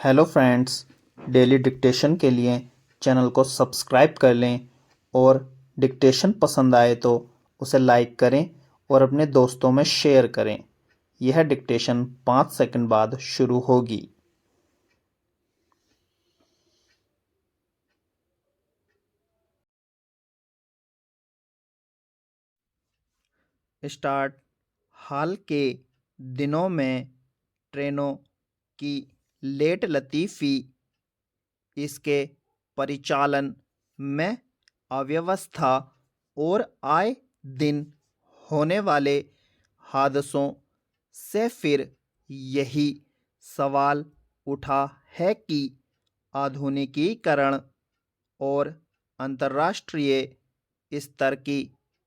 Hello friends, daily dictation के लिए channel को सब्सक्राइब कर लें और डिक्टेशन पसंद आए तो उसे लाइक करें और अपने दोस्तों में शेयर करें। यह डिक्टेशन 5 सेकंड बाद शुरू होगी। स्टार्ट। हाल के दिनों में ट्रेनों की लेट लतीफ़ी, इसके परिचालन में अव्यवस्था और आए दिन होने वाले हादसों से फिर यही सवाल उठा है कि आधुनिकीकरण और अंतर्राष्ट्रीय स्तर की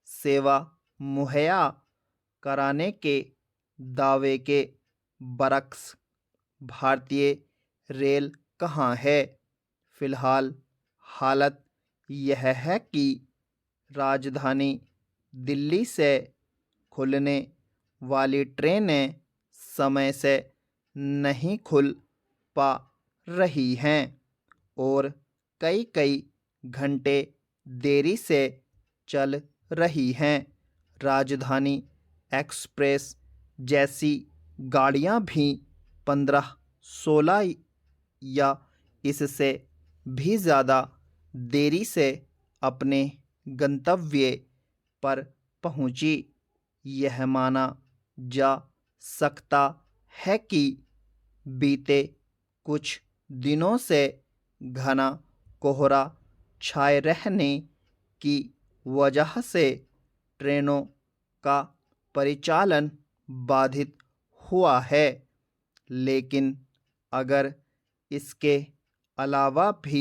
सेवा मुहैया कराने के दावे के बरक्स भारतीय रेल कहाँ है। फ़िलहाल हालत यह है कि राजधानी दिल्ली से खुलने वाली ट्रेनें समय से नहीं खुल पा रही हैं और कई कई घंटे देरी से चल रही हैं। राजधानी एक्सप्रेस जैसी गाड़ियां भी 15-16 या इससे भी ज़्यादा देरी से अपने गंतव्य पर पहुंची। यह माना जा सकता है कि बीते कुछ दिनों से घना कोहरा छाए रहने की वजह से ट्रेनों का परिचालन बाधित हुआ है, लेकिन अगर इसके अलावा भी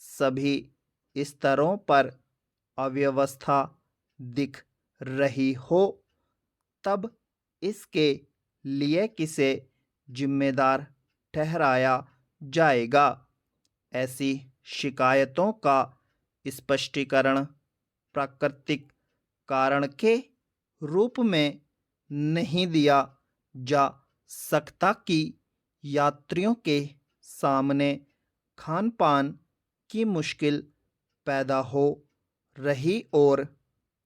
सभी स्तरों पर अव्यवस्था दिख रही हो, तब इसके लिए किसे जिम्मेदार ठहराया जाएगा। ऐसी शिकायतों का स्पष्टीकरण प्राकृतिक कारण के रूप में नहीं दिया जा सकता कि यात्रियों के सामने खान पान की मुश्किल पैदा हो रही और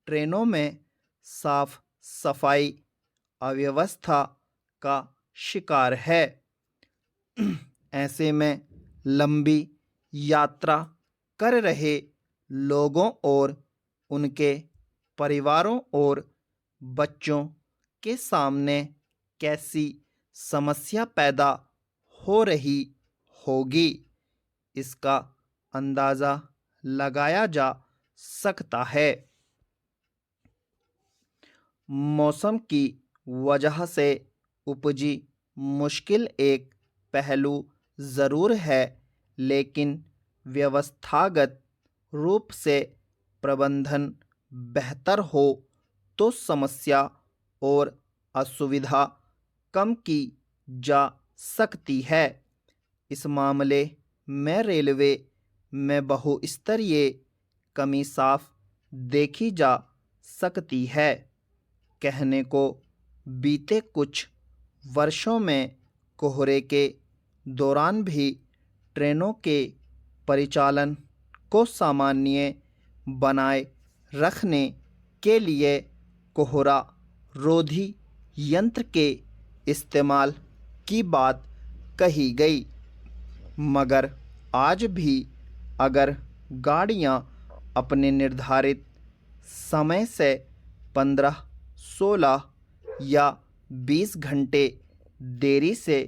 ट्रेनों में साफ सफाई अव्यवस्था का शिकार है। ऐसे में लंबी यात्रा कर रहे लोगों और उनके परिवारों और बच्चों के सामने कैसी समस्या पैदा हो रही होगी, इसका अंदाज़ा लगाया जा सकता है। मौसम की वजह से उपजी मुश्किल एक पहलू ज़रूर है, लेकिन व्यवस्थागत रूप से प्रबंधन बेहतर हो तो समस्या और असुविधा कम की जा सकती है। इस मामले में रेलवे में बहुस्तरीय कमी साफ देखी जा सकती है। कहने को बीते कुछ वर्षों में कोहरे के दौरान भी ट्रेनों के परिचालन को सामान्य बनाए रखने के लिए कोहरा रोधी यंत्र के इस्तेमाल की बात कही गई, मगर आज भी अगर गाड़ियां अपने निर्धारित समय से 15, 16 या 20 घंटे देरी से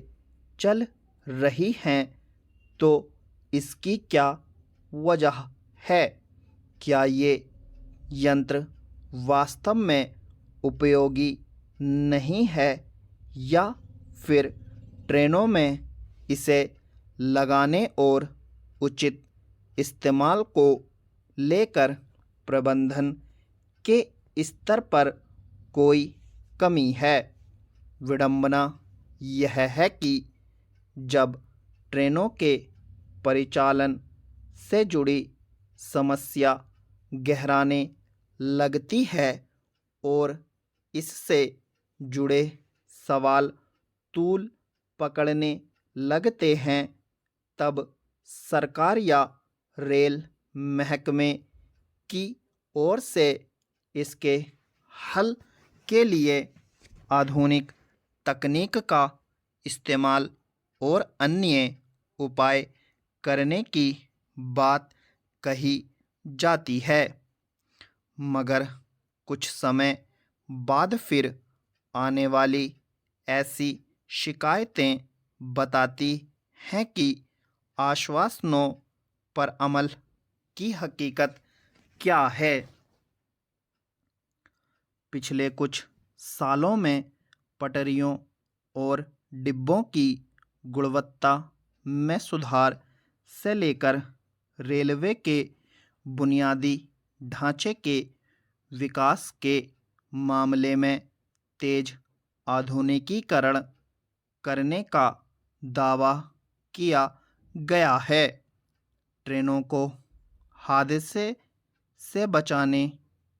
चल रही हैं तो इसकी क्या वजह है। क्या ये यंत्र वास्तव में उपयोगी नहीं है या फिर ट्रेनों में इसे लगाने और उचित इस्तेमाल को लेकर प्रबंधन के स्तर पर कोई कमी है। विडंबना यह है कि जब ट्रेनों के परिचालन से जुड़ी समस्या गहराने लगती है और इससे जुड़े सवाल तूल पकड़ने लगते हैं, तब सरकार या रेल महकमे की ओर से इसके हल के लिए आधुनिक तकनीक का इस्तेमाल और अन्य उपाय करने की बात कही जाती है, मगर कुछ समय बाद फिर आने वाली ऐसी शिकायतें बताती हैं कि आश्वासनों पर अमल की हकीकत क्या है। पिछले कुछ सालों में पटरियों और डिब्बों की गुणवत्ता में सुधार से लेकर रेलवे के बुनियादी ढांचे के विकास के मामले में तेज आधुनिकीकरण करने का दावा किया गया है। ट्रेनों को हादसे से बचाने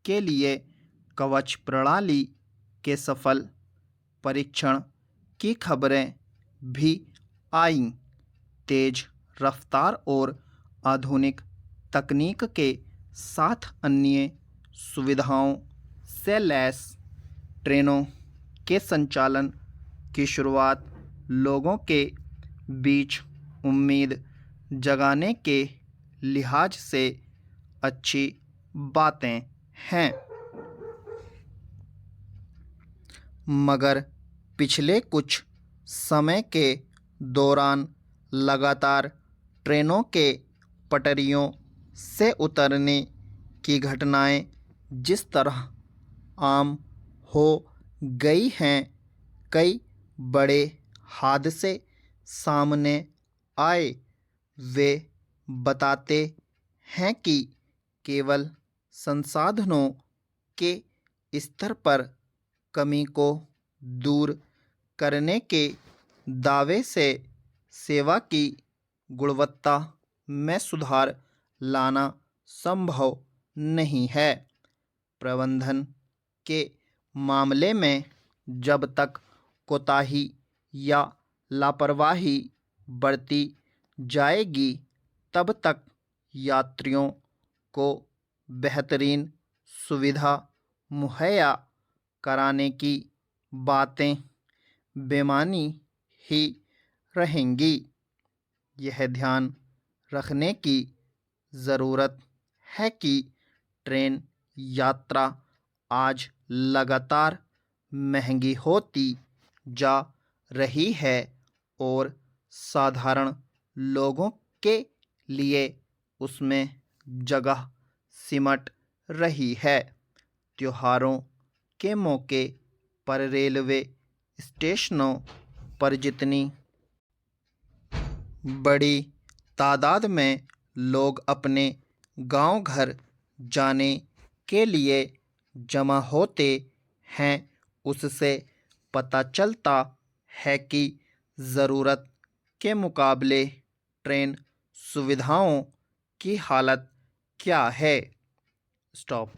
के लिए कवच प्रणाली के सफल परीक्षण की खबरें भी आईं। तेज रफ्तार और आधुनिक तकनीक के साथ अन्य सुविधाओं से लैस ट्रेनों के संचालन की शुरुआत लोगों के बीच उम्मीद जगाने के लिहाज से अच्छी बातें हैं, मगर पिछले कुछ समय के दौरान लगातार ट्रेनों के पटरियों से उतरने की घटनाएं जिस तरह आम हो गई हैं, कई बड़े हादसे सामने आए। वे बताते हैं कि केवल संसाधनों के स्तर पर कमी को दूर करने के दावे से सेवा की गुणवत्ता में सुधार लाना संभव नहीं है। प्रबंधन के मामले में जब तक कोताही या लापरवाही बरती जाएगी, तब तक यात्रियों को बेहतरीन सुविधा मुहैया कराने की बातें बेमानी ही रहेंगी। यह ध्यान रखने की ज़रूरत है कि ट्रेन यात्रा आज लगातार महंगी होती जा रही है और साधारण लोगों के लिए उसमें जगह सिमट रही है। त्योहारों के मौके पर रेलवे स्टेशनों पर जितनी बड़ी तादाद में लोग अपने गांव घर जाने के लिए जमा होते हैं, उससे पता चलता है कि ज़रूरत के मुकाबले ट्रेन सुविधाओं की हालत क्या है। स्टॉप।